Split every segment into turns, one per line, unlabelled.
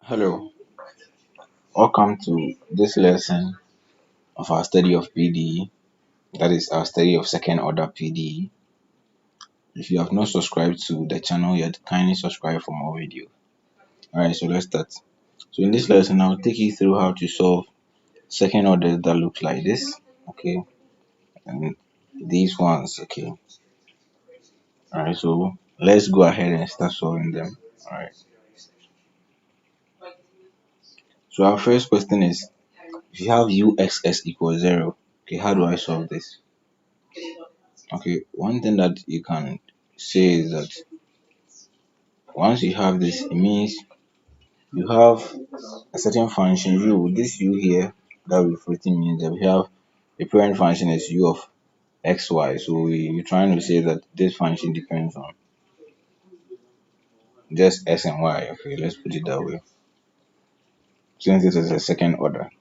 Hello, welcome to this lesson of our study of PDE, that is our study of second order PDE. If you have not subscribed to the channel yet, kindly subscribe for more videos. Alright, so let's start. So in this lesson, I'll take you through how to solve second order that looks like this, okay, and these ones, okay. Alright, so let's go ahead and start solving them. Alright, so our first question is, if you have uxs equals 0, okay, how do I solve this? Okay, one thing that you can say is that once you have this, it means you have a certain function u. This u here that we've written means that we have the parent function is u of xy. So we're trying to say that this function depends on just x and y. Okay, let's put it that way. Since this is a second order,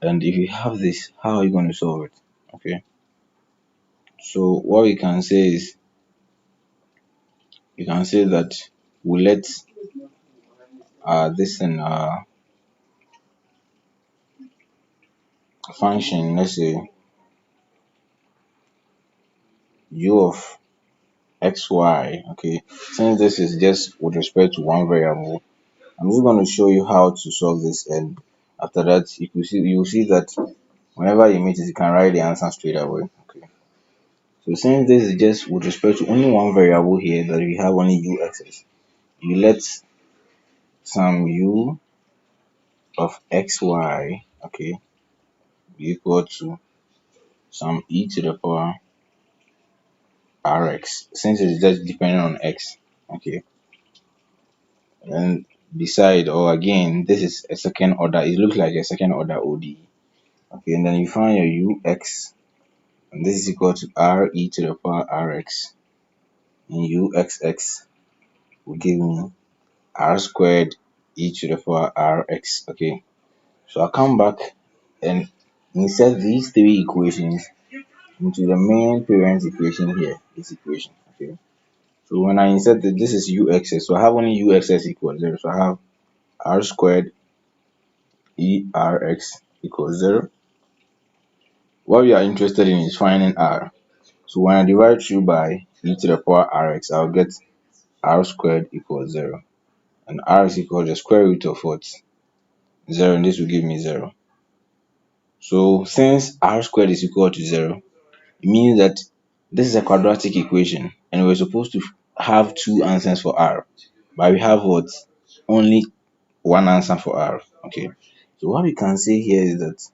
and if you have this, how are you going to solve it? Okay, so what we can say is you can say that we let this in function, let's say u of xy. Okay, since this is just with respect to one variable, I'm just going to show you how to solve this, and after that you will see that whenever you meet it, you can write the answer straight away. Okay, so since this is just with respect to only one variable here, that we have only ux's, you let some u of xy, okay, be equal to some e to the power rx, since it's just depending on x. Okay, and beside, or again, this is a second order, it looks like a second order ODE. Okay, and then you find your ux, and this is equal to r e to the power rx, and uxx will give me r squared e to the power rx. Okay, so I'll come back and insert these three equations into the main parent equation here, this equation. Okay, so when I insert it, this is uxs, so I have only uxs equals 0, so I have r squared erx equals 0. What we are interested in is finding r. So when I divide through by e to the power rx, I'll get r squared equals 0. And r is equal to the square root of what? 0, and this will give me 0. So since r squared is equal to 0, it means that this is a quadratic equation, and we're supposed to have two answers for r. But we have what? Only one answer for r. Okay. So what we can say here is that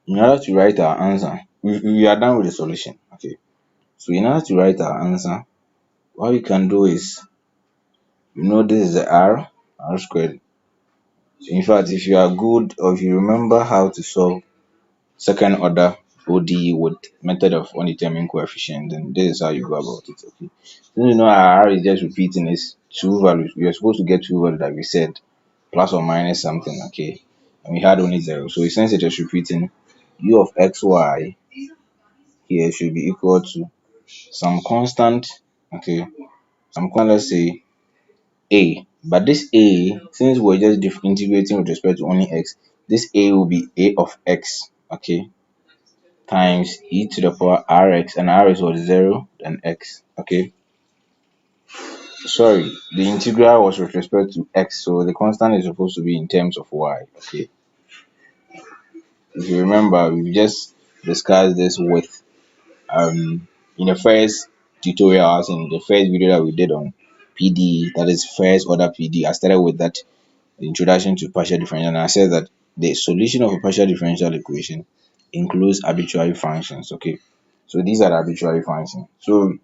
in order to write our answer, we are done with the solution. Okay, so in order to write our answer, what we can do is, this is the r squared. So in fact, if you are good, or if you remember how to solve second order ODE with method of undetermined coefficient, then this is how you go about it. Okay, so our r is just repeating is two values. We are supposed to get two values, like we said, plus or minus something. Okay, and we had only 0, so since it is repeating, u of xy here should be equal to some constant. Okay, some constant, let's say a. But this a, since we're just integrating with respect to only x, this a will be a of x, okay, times e to the power rx, and r is what? 0, then x. Okay, sorry, the integral was with respect to x, so the constant is supposed to be in terms of y. Okay, if you remember, we've just discussed this with in the first tutorial, as in the first video that we did on PD, that is first order PD. I started with that introduction to partial differential, and I said that the solution of a partial differential equation includes arbitrary functions. Okay, so these are the arbitrary functions. So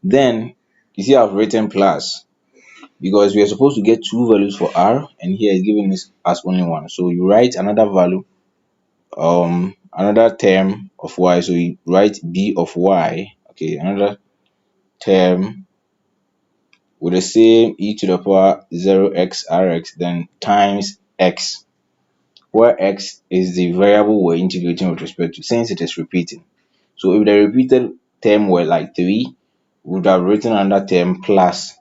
then you see I've written plus, because we are supposed to get two values for r, and here is giving us as only one. So you write another value, another term of y, so you write b of y. Okay, another term with the same e to the power 0x rx, then times x, where x is the variable we're integrating with respect to, since it is repeating. So if the repeated term were like 3, we would have written another term plus,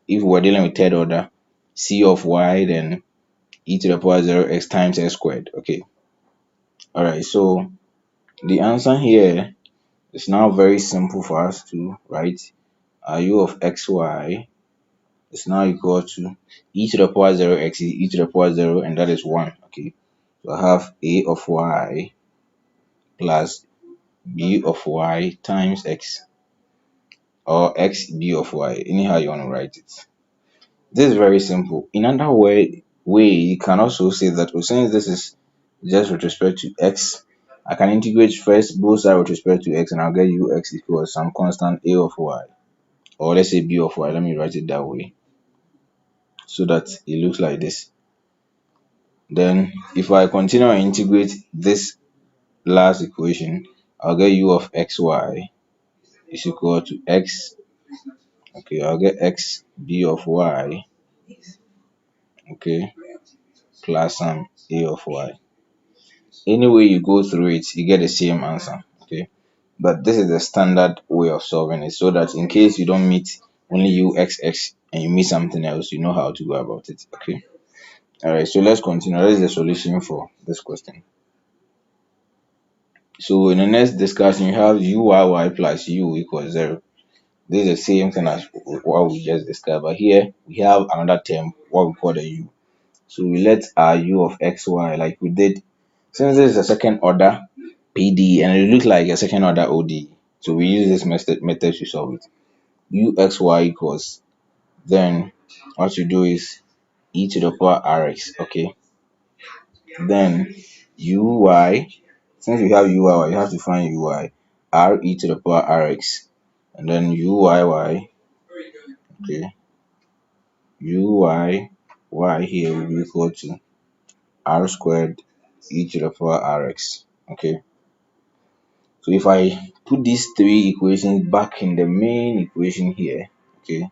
if we're dealing with third order, c of y, then e to the power 0x times x squared. Okay. All right. So the answer here is now very simple for us to write. U of xy is now equal to e to the power 0x is e to the power 0, and that is 1. Okay. So I have a of y plus b of y times x, or x b of y, anyhow you want to write it. This is very simple. In another way, you can also say that, well, since this is just with respect to x, I can integrate first both sides with respect to x, and I'll get ux equals some constant a of y, or let's say b of y. Let me write it that way so that it looks like this. Then if I continue and integrate this last equation, I'll get u of xy is equal to x. Okay, I'll get x b of y, okay, plus some a of y. Any way you go through it, you get the same answer. Okay, but this is the standard way of solving it, so that in case you don't meet only uxx and you meet something else, you know how to go about it. Okay. All right. So let's continue. That is the solution for this question. So in the next discussion, you have uyy plus u equals 0. This is the same thing as what we just discussed, but here we have another term, what we call the u. So we let our u of xy, like we did, since this is a second order PD and it looks like a second order ODE. So we use this method to solve it. Uxy equals, then what you do is e to the power rx. Okay. Then uy, since we have uy, you have to find uy, r e to the power rx, and then uyy. Okay, y here will be equal to r squared e to the power rx. Okay. So if I put these three equations back in the main equation here, okay,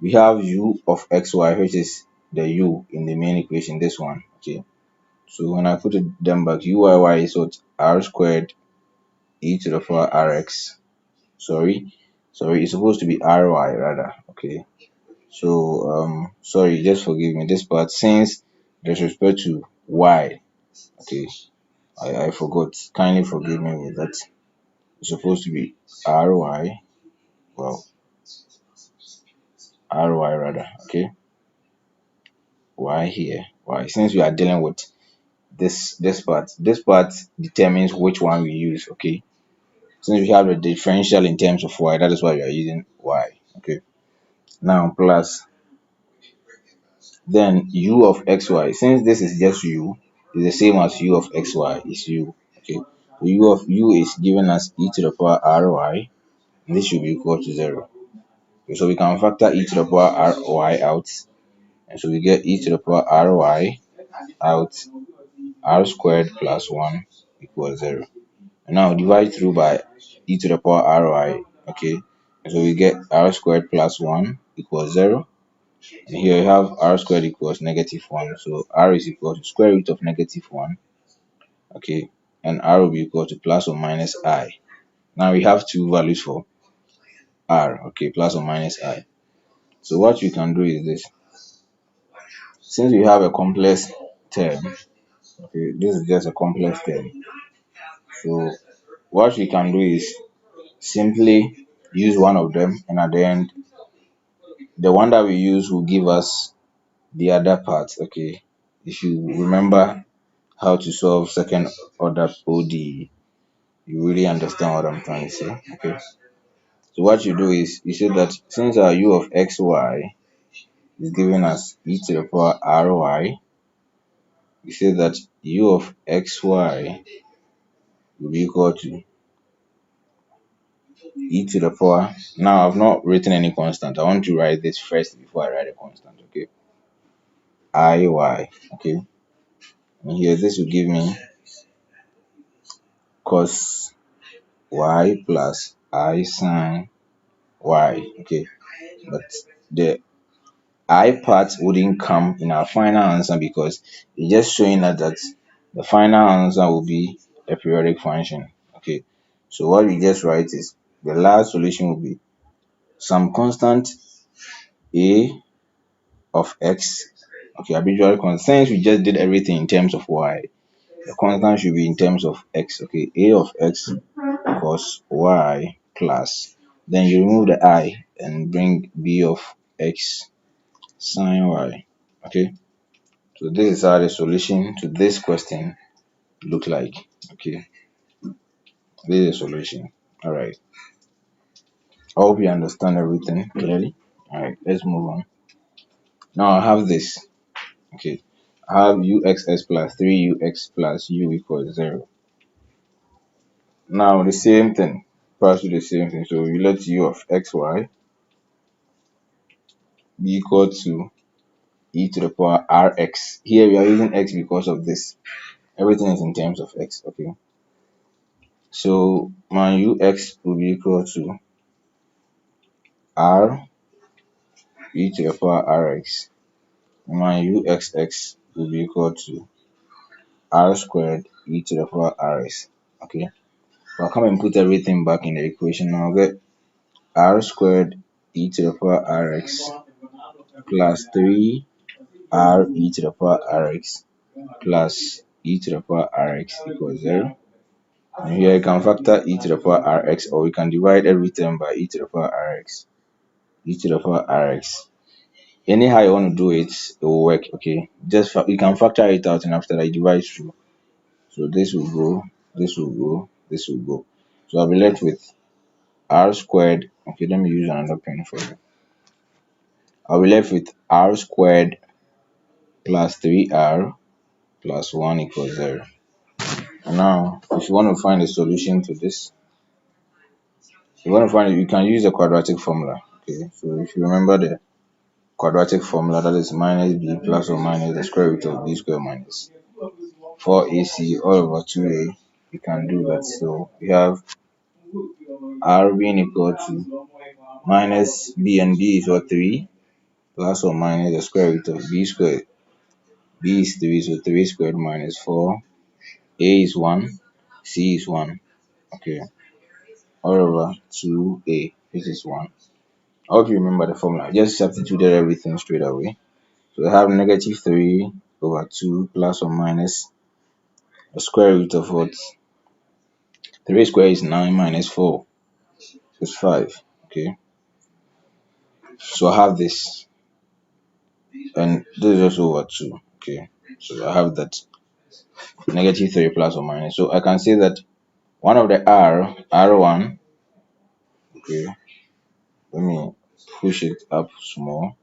we have u of xy, which is the u in the main equation, this one. Okay. So when I put them back, uyy is what, r squared e to the power rx. Sorry, it's supposed to be ry rather. Okay. So sorry, just forgive me this part, since there's respect to y. Okay, I forgot. Kindly forgive me with that. It's supposed to be ry. Well, ry rather. Okay, y here. Y, since we are dealing with this part determines which one we use. Okay, since we have a differential in terms of y, that is why we are using y. Okay, now plus, then u of xy, since this is just u, is the same as u of xy is u. Okay, so u of u is given as e to the power ry, and this should be equal to 0. Okay, so we can factor e to the power ry out, and so we get e to the power ry out, r squared plus 1 equals 0. And now divide through by e to the power ry. Okay, and so we get r squared plus 1 equals 0. And here you have r squared equals -1. So r is equal to square root of -1. Okay, and r will be equal to plus or minus I. Now we have two values for r. Okay, plus or minus I. So what you can do is this. Since we have a complex term, okay, this is just a complex term. So what we can do is simply use one of them, and at the end, the one that we use will give us the other part. Okay, if you remember how to solve second order ODE, you really understand what I'm trying to say. Okay, so what you do is you say that since our u of xy is given as e to the power ry, you say that u of xy will be equal to e to the power. Now I've not written any constant. I want to write this first before I write a constant. Okay, iy. Okay, and here this will give me cos y plus I sine y. Okay, but the I part wouldn't come in our final answer because it's just showing us that the final answer will be a periodic function. Okay, so what we just write is the last solution will be some constant a of x. Okay, arbitrary constant. Since we just did everything in terms of y, the constant should be in terms of x. Okay, a of x cos y plus, then you remove the I and bring b of x sin y. Okay, so this is how the solution to this question look like. Okay, this is a solution. All right, I hope you understand everything clearly. All right, let's move on. Now I have this. Okay, I have uxs plus 3ux plus u equals 0. Now the same thing, pass to the same thing. So we let u of xy be equal to e to the power rx. Here we are using x because of this. Everything is in terms of x. Okay, so my ux will be equal to r e to the power rx. My uxx will be equal to r squared e to the power rs. Okay, so I'll come and put everything back in the equation. Now I'll get r squared e to the power rx plus 3r e to the power rx plus e to the power rx equals 0. And here you can factor e to the power rx, or we can divide every term by e to the power rx. E to the power rx. Anyhow you want to do it, it will work. Okay, just you can factor it out, and after that you divide through. So this will go, this will go, this will go. So I'll be left with r squared. Okay, let me use another pen for you. I'll be left with r squared plus 3r plus 1 equals 0. And now, if you want to find a solution to this, you want to find it, you can use the quadratic formula. Okay, so if you remember the quadratic formula, that is minus b plus or minus the square root of b squared minus 4ac all over 2a. You can do that. So we have r being equal to minus b, and b is what, 3, plus or minus the square root of b squared. B is 3, so 3 squared minus 4. A is 1, c is 1. Okay, all over 2a, this is 1. I hope you remember the formula. I just substituted everything straight away. So I have negative 3 over 2 plus or minus the square root of what? 3 squared is 9 minus 4 is 5. Okay, so I have this, and this is also over 2. Okay, so I have that negative 3 plus or minus. So I can say that one of the r1, okay, let me push it up small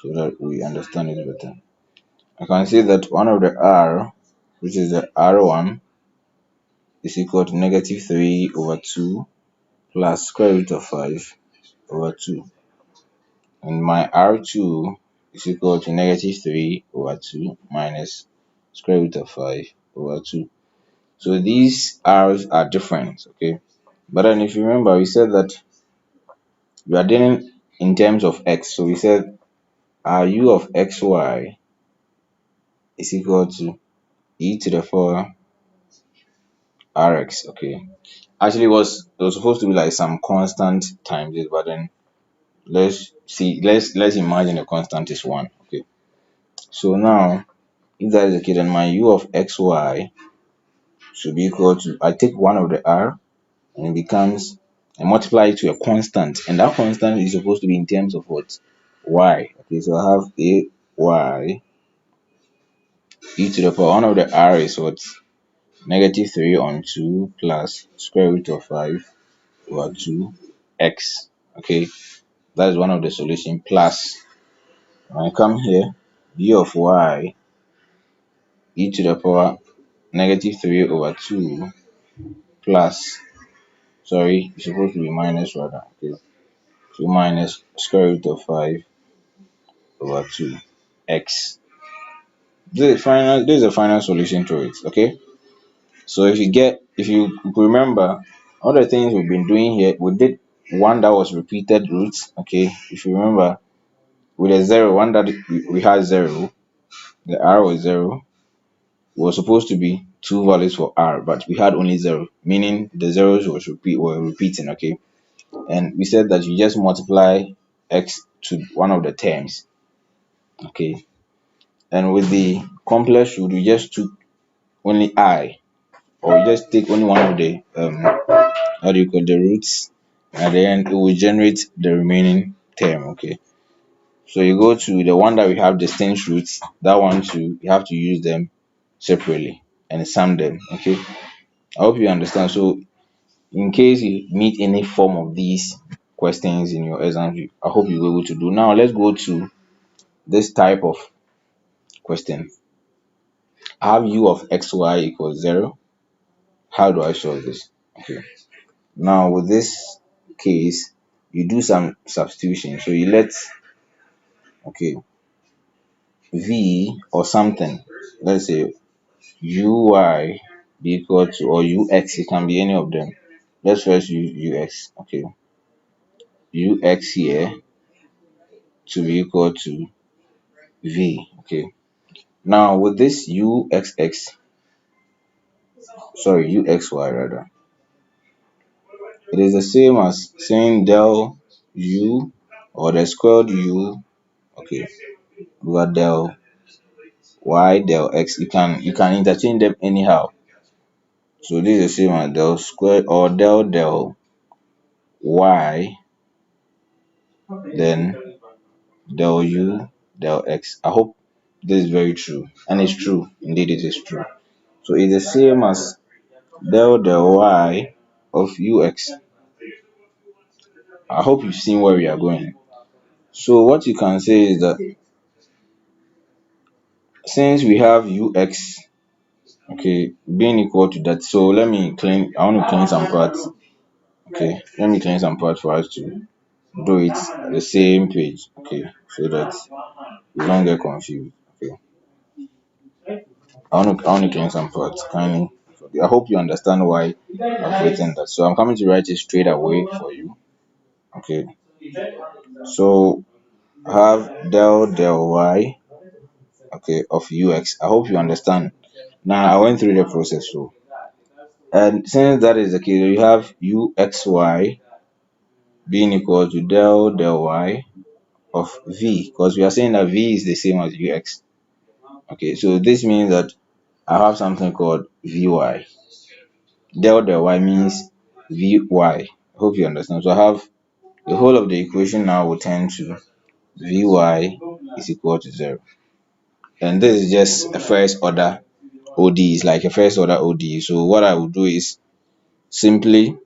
so that we understand it better. I can say that one of the r, which is the r1, is equal to negative 3 over 2 plus square root of 5 over 2. And my r2 is equal to negative 3 over 2 minus square root of 5 over 2. So these r's are different, okay? But then if you remember, we said that we are dealing in terms of x. So we said u of xy is equal to e to the power rx. Okay, actually it was supposed to be like some constant times this, but then let's imagine the constant is 1. Okay, so now if that is the case, then my u of xy should be equal to, I take one of the r and it becomes, I multiply it to a constant, and that constant is supposed to be in terms of what? Y. Okay, so I have a y e to the power, one of the r is what? Negative 3 on 2 plus square root of 5 over 2 x. Okay, that is one of the solution, plus when I come here, b of y e to the power negative 3 over 2 plus, sorry, it's supposed to be minus rather. Okay, so minus square root of 5 over 2 x. This is the final solution to it. Okay, so if you remember all the things we've been doing here, we did one that was repeated roots. Okay, if you remember, with a 0, one that we had 0, the r was 0, was supposed to be two values for r, but we had only 0, meaning the zeros were repeating. Okay, and we said that you just multiply x to one of the terms, Okay. And with the complex rule, you just took only I, or you just take only one of the how do you call the roots, and then it will generate the remaining term. Okay. So you go to the one that we have distinct roots, that one too, you have to use them separately and sum them. Okay. I hope you understand. So in case you meet any form of these questions in your exam, I hope you're able to do. Now let's go to this type of question. I have u of xy equals 0. How do I solve this? Okay. Now with this case, you do some substitution. So you let, okay, v or something, let's say uy be equal to, or ux, it can be any of them. Let's first use ux. Okay. Ux here to be equal to v. Okay. Now with this uxx, sorry, uxy rather, it is the same as saying del u or the squared u, okay, over del y del x. You can interchange them anyhow. So this is the same as del square or del y, then del u del x. I hope this is very true, and it's true. Indeed, it is true. So it's the same as del y of ux. I hope you've seen where we are going. So what you can say is that since we have ux, okay, being equal to that, so let me clean. I want to clean some parts. Okay, let me clean some parts for us to do it the same page. Okay, so that you don't get confused. Okay, I want to clean some parts. Kindly, I hope you understand why I've written that. So I'm coming to write it straight away for you. Okay, so I have del y, okay, of ux. I hope you understand. Now I went through the process, so and since that is the case, you have uxy being equal to del y of v, because we are saying that v is the same as ux. Okay, so this means that I have something called vy. Del y means vy. Hope you understand. So I have the whole of the equation now will turn to vy is equal to 0. And this is just a first order ODE. It's like a first order ODE. So what I will do is simply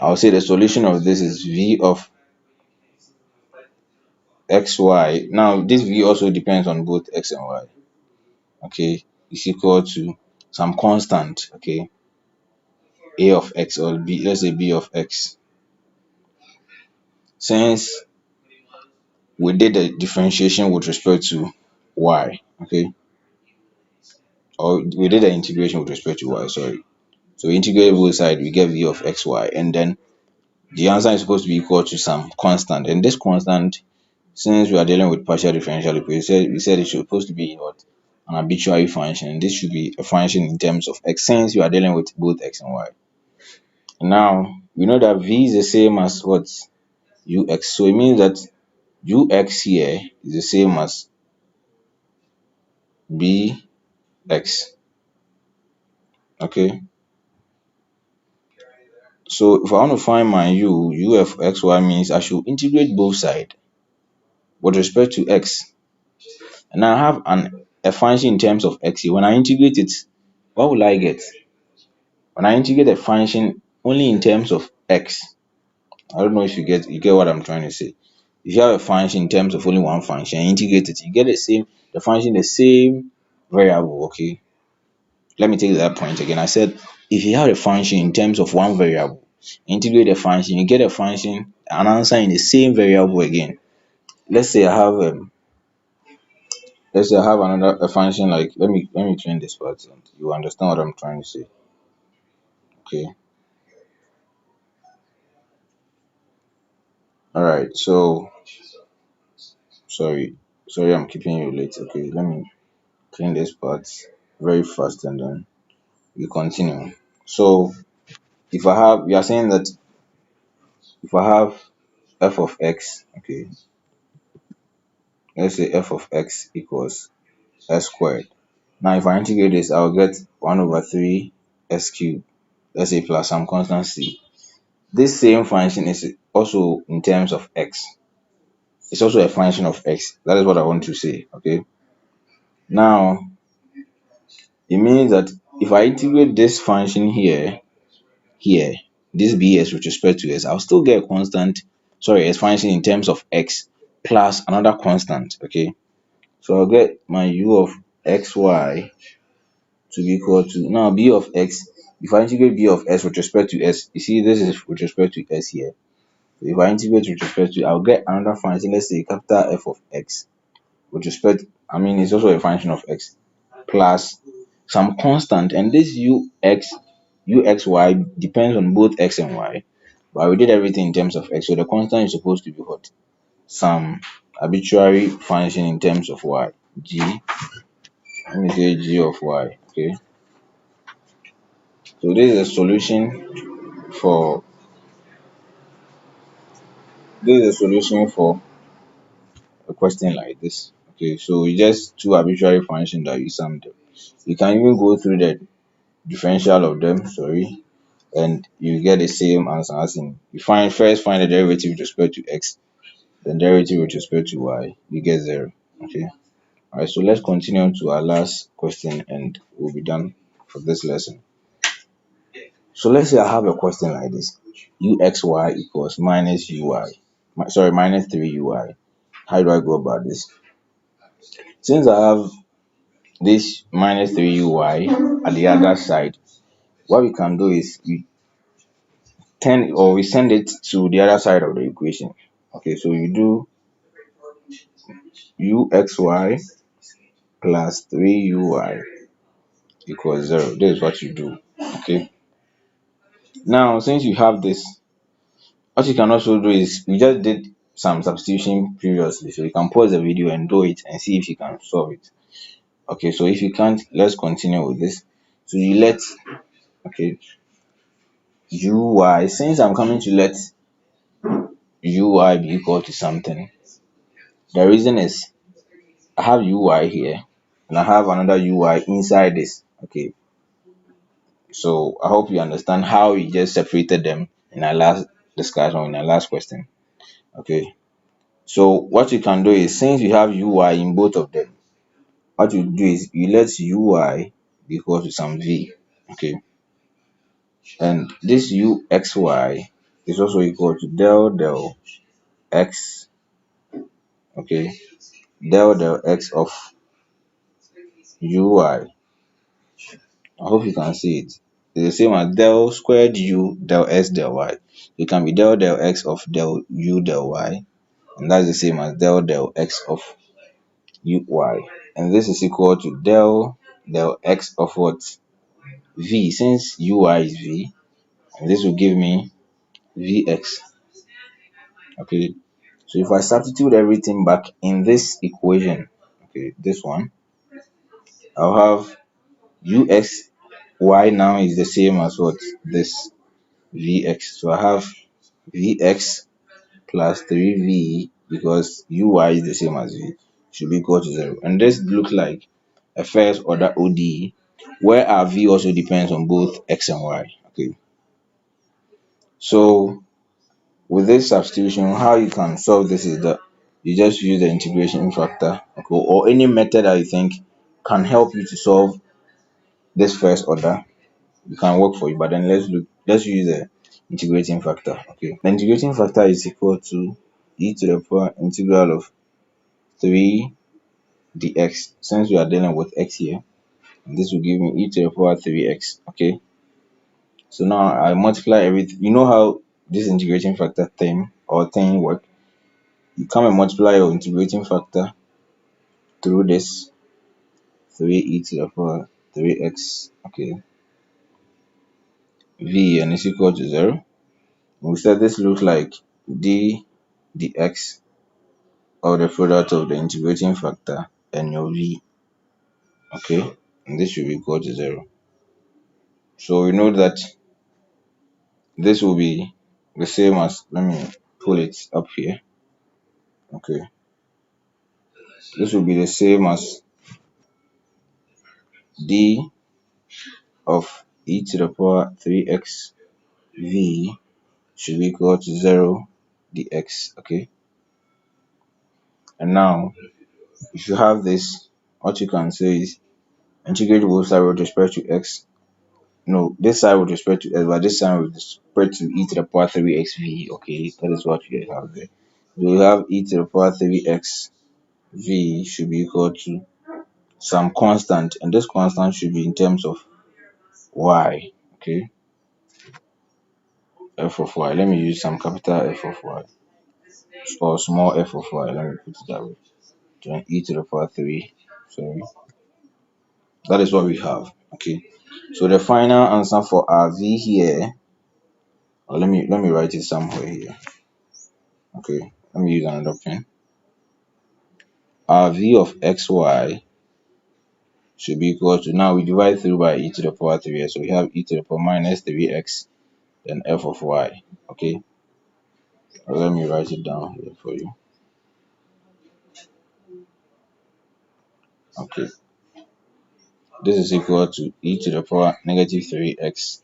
I'll say the solution of this is v of xy. Now this v also depends on both x and y. Okay, is equal to some constant. Okay, a of x or b. Let's say b of x. Since we did the differentiation with respect to y. Okay, or we did the integration with respect to y. Sorry. So we integrate both sides, we get v of xy, and then the answer is supposed to be equal to some constant. And this constant, since we are dealing with partial differential equation, we said it's supposed to be what? An arbitrary function. This should be a function in terms of x, since we are dealing with both x and y. Now we know that v is the same as what? Ux. So it means that ux here is the same as bx. Okay. So if I want to find my u of xy means I should integrate both sides with respect to x. And I have a function in terms of x here. When I integrate it, what will I get? When I integrate a function only in terms of x, I don't know if you get what I'm trying to say. If you have a function in terms of only one function, and integrate it, you get the function the same variable. Okay. Let me take that point again. I said if you have a function in terms of one variable, integrate the function, you get a function, an answer in the same variable again. Let's say I have another a function like let me train this part and you understand what I'm trying to say. Okay. All right. So sorry, I'm keeping you late. Okay, let me clean this part very fast and then we continue. So if I have, you are saying that if I have f of x, okay, let's say f of x equals s squared. Now if I integrate this, I'll get 1 over 3 s cubed, let's say plus some constant c. This same function is also in terms of x. It's also a function of x. That is what I want to say. Okay. Now it means that if I integrate this function here, this bs with respect to s, I'll still get a constant, sorry, a function in terms of x plus another constant. Okay. So I'll get my u of xy to be equal to, now b of x. If I integrate b of s with respect to s, you see this is with respect to s here. So if I integrate with respect to, I'll get another function, let's say capital F of x with respect, I mean it's also a function of x plus some constant, and this uxy depends on both x and y, but we did everything in terms of x, so the constant is supposed to be what? Some arbitrary function in terms of y. Let me say g of y. Okay, so this is a solution for a question like this. Okay, so it's just two arbitrary functions that you sum them. You can even go through the differential of them, sorry, and you get the same answer as in, you first find the derivative with respect to x, then derivative with respect to y, you get 0. Okay. Alright, so let's continue to our last question and we'll be done for this lesson. So let's say I have a question like this: uxy equals minus minus 3uy. How do I go about this? Since I have this minus 3uy at the other side, what we can do is we send it to the other side of the equation. Okay, so you do uxy plus 3uy equals 0. This is what you do. Okay, now since you have this, what you can also do is, we just did some substitution previously, so you can pause the video and do it and see if you can solve it. Okay, so if you can't, let's continue with this. So you let, okay, uy, since I'm coming to let uy be equal to something, the reason is I have uy here and I have another uy inside this. Okay, so I hope you understand how we just separated them in our last discussion, in our last question. Okay, so what you can do is, since you have uy in both of them, what you do is you let uy be equal to some v. Okay, and this uxy is also equal to del x. Okay, del x of uy. I hope you can see it. It's the same as del squared u del s del y. It can be del x of del u del y, and that's the same as del x of uy. And this is equal to del x of what? V. Since uy is v, and this will give me vx. Okay, so if I substitute everything back in this equation, okay, this one, I'll have uxy now is the same as what? This vx. So I have vx plus 3v, because uy is the same as v, should be equal to 0. And this looks like a first order ODE, where our v also depends on both x and y. Okay, so with this substitution, how you can solve this is that you just use the integration factor, okay, or any method that you think can help you to solve this first order. You can work for you, but then let's use the integrating factor. Okay, the integrating factor is equal to e to the power integral of 3 dx, since we are dealing with x here, and this will give me e to the power 3x. Okay, so now I multiply everything. You know how this integrating factor thing work? You come and multiply your integrating factor through this 3e to the power 3x, okay, v, and it's equal to 0. We said this looks like d dx of the product of the integrating factor and your v. Okay, and this should be equal to 0. So we know that this will be the same as, let me pull it up here. Okay, this will be the same as d of e to the power 3x v should be equal to 0 dx. Okay, and now if you have this, what you can say is integrate both sides with respect to x. No, this side with respect to x, but this side with respect to e to the power 3xv. Okay, that is what you have there. So you have e to the power 3x v should be equal to some constant, and this constant should be in terms of y. Okay, f of y. Let me use some capital F of y or small f of y. Let me put it that way. Then e to the power 3. Sorry, that is what we have. Okay, so the final answer for our v here, or let me write it somewhere here. Okay, let me use another pen. Our v of xy should be equal to, now we divide through by e to the power 3, so we have e to the power minus 3x, then f of y. Okay, let me write it down here for you. Okay, this is equal to e to the power negative 3x,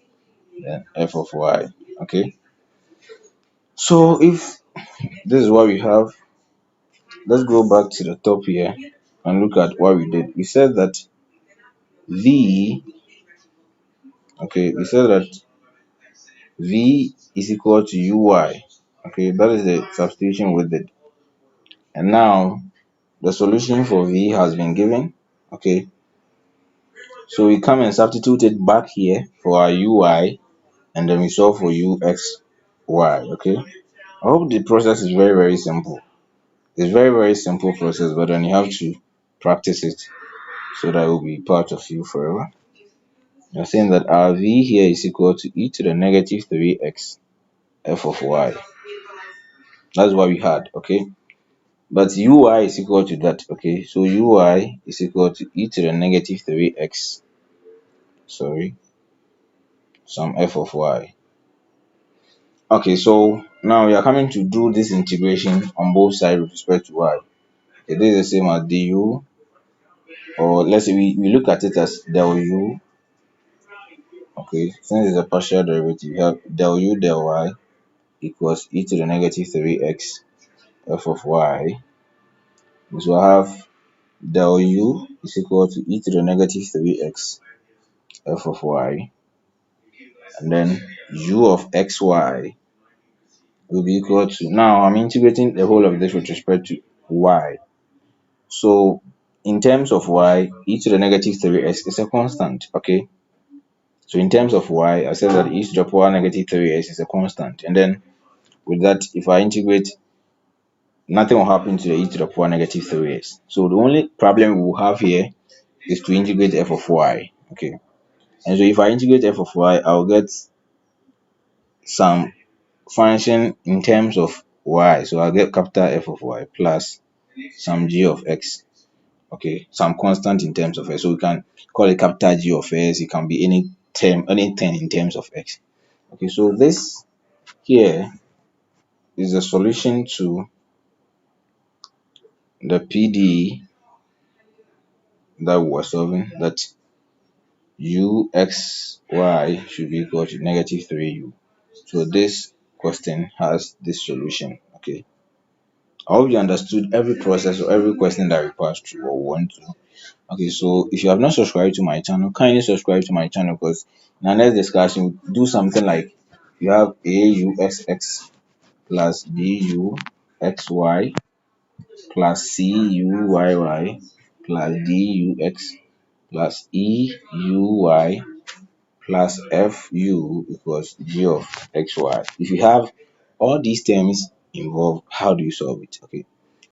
then f of y. Okay, so if this is what we have, let's go back to the top here and look at what we did. We said that v, okay, we said that v is equal to uy. Okay, that is the substitution with it. And now the solution for v has been given. Okay, so we come and substitute it back here for our uy, and then we solve for uxy. Okay, I hope the process is very, very simple. It's very, very simple process, but then you have to practice it so that it will be part of you forever. You're saying that our v here is equal to e to the negative 3x f of y. That's what we had. Okay, but uy is equal to that. Okay, so uy is equal to e to the negative 3x, sorry, some f of y. Okay, so now we are coming to do this integration on both sides with respect to y. Okay, this is the same as du, or let's say we look at it as del u. Okay, since it's a partial derivative, you have del u del y equals e to the negative 3x f of y. So I have del u is equal to e to the negative 3x f of y, and then u of xy will be equal to, now I'm integrating the whole of this with respect to y. So in terms of y, e to the negative 3x is a constant. Okay, so in terms of y, I said that e to the power negative 3x is a constant, and then with that, if I integrate, nothing will happen to the e to the power negative 3x. So the only problem we will have here is to integrate f of y. Okay, and so if I integrate f of y, I'll get some function in terms of y. So I'll get capital F of y plus some g of x. Okay, some constant in terms of x. So we can call it capital G of x. It can be any term, anything in terms of x. Okay, so this here is the solution to the PD that we were solving, that uxy should be equal to negative 3u. So this question has this solution. Okay, I hope you understood every process or every question that we passed through or want to. Okay, so if you have not subscribed to my channel, kindly subscribe to my channel, because in our next discussion, we'll do something like you have AUXX plus BUXY plus CUYY plus DUX plus EUY plus FU equals G of XY. If you have all these terms involved, how do you solve it? Okay,